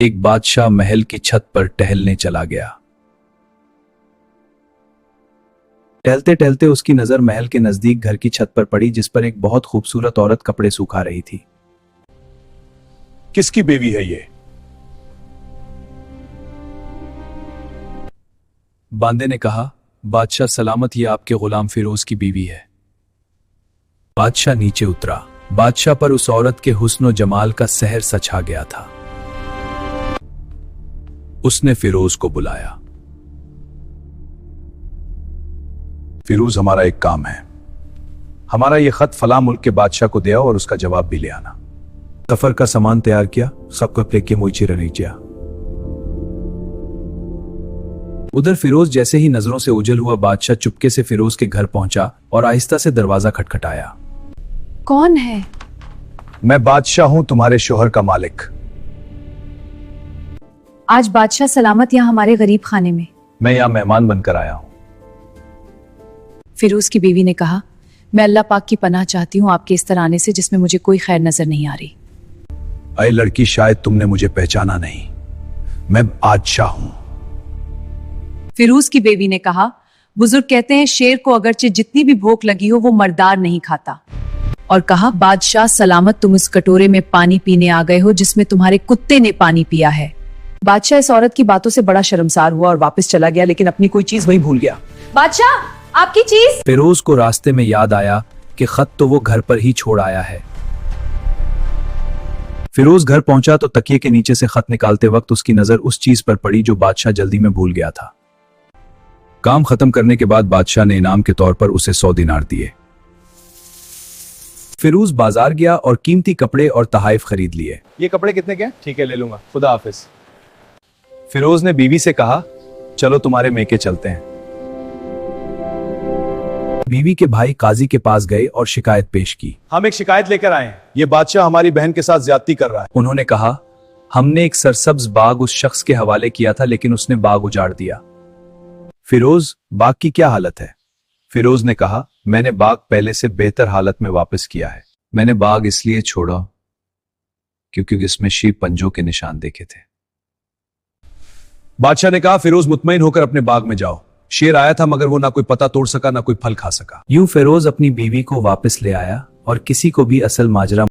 एक बादशाह महल की छत पर टहलने चला गया। टहलते टहलते उसकी नजर महल के नजदीक घर की छत पर पड़ी, जिस पर एक बहुत खूबसूरत औरत कपड़े सुखा रही थी। किसकी बीवी है ये? बांदे ने कहा, बादशाह सलामत, ये आपके गुलाम फिरोज की बीवी है। बादशाह नीचे उतरा। बादशाह पर उस औरत के हुस्न और जमाल का सहर सा छा गया था। उसने फिरोज को बुलाया। फिरोज, हमारा एक काम है। हमारा ये खत फला मुल्क के बादशाह को दे आओ और उसका जवाब भी ले आना। सफर का सामान तैयार किया, सबको लेके मुझे रनीचा। उधर फिरोज जैसे ही नजरों से ओझल हुआ, बादशाह चुपके से फिरोज के घर पहुंचा और आहिस्ता से दरवाजा खटखटाया। कौन है? मैं बादशाह हूं, तुम्हारे शोहर का मालिक। आज बादशाह सलामत यहाँ हमारे गरीब खाने में। मैं यहाँ मेहमान बनकर आया हूं। फिरोज की बीवी ने कहा, मैं अल्लाह पाक की पनाह चाहती हूँ आपके इस तरह आने से, जिसमें मुझे कोई खैर नजर नहीं आ रही। अरे लड़की, शायद तुमने मुझे पहचाना नहीं। मैं बादशाह हूं। फिरोज की बीवी ने कहा, बुजुर्ग कहते हैं शेर को अगरचे जितनी भी भूख लगी हो वो मर्दार नहीं खाता। और कहा, बादशाह सलामत, तुम उस कटोरे में पानी पीने आ गए हो जिसमें तुम्हारे कुत्ते ने पानी पिया है। बादशाह इस औरत की बातों से बड़ा शर्मसार हुआ और वापस चला गया, लेकिन अपनी कोई चीज वहीं भूल गया। बादशाह, आपकी चीज। फिरोज को रास्ते में याद आया कि खत तो वो घर पर ही छोड़ आया है। फिरोज घर पहुंचा तो तकिए के नीचे से खत निकालते वक्त उसकी नजर उस चीज पर पड़ी जो बादशाह जल्दी में भूल गया था। काम खत्म करने के बाद बादशाह ने इनाम के तौर पर उसे 100 दिनार दिए। फिरोज बाजार गया और कीमती कपड़े और तहाइफ खरीद लिए। ये कपड़े कितने के हैं? ठीक है, ले लूंगा, खुदा हाफिज। फिरोज ने बीवी से कहा, चलो तुम्हारे मेके चलते हैं। बीवी के भाई काजी के पास गए और शिकायत पेश की। हम एक शिकायत लेकर आए हैं। ये बादशाह हमारी बहन के साथ ज्यादती कर रहा है। उन्होंने कहा, हमने एक सरसब्ज बाग उस शख्स के हवाले किया था, लेकिन उसने बाग उजाड़ दिया। फिरोज, बाग की क्या हालत है? फिरोज ने कहा, मैंने बाग पहले से बेहतर हालत में वापस किया है। मैंने बाग इसलिए छोड़ा क्योंकि इसमें शेर पंजों के निशान देखे थे। बादशाह ने कहा, फिरोज मुतमईन होकर अपने बाग में जाओ। शेर आया था मगर वो ना कोई पत्ता तोड़ सका ना कोई फल खा सका। यूं फिरोज अपनी बीवी को वापस ले आया और किसी को भी असल माजरा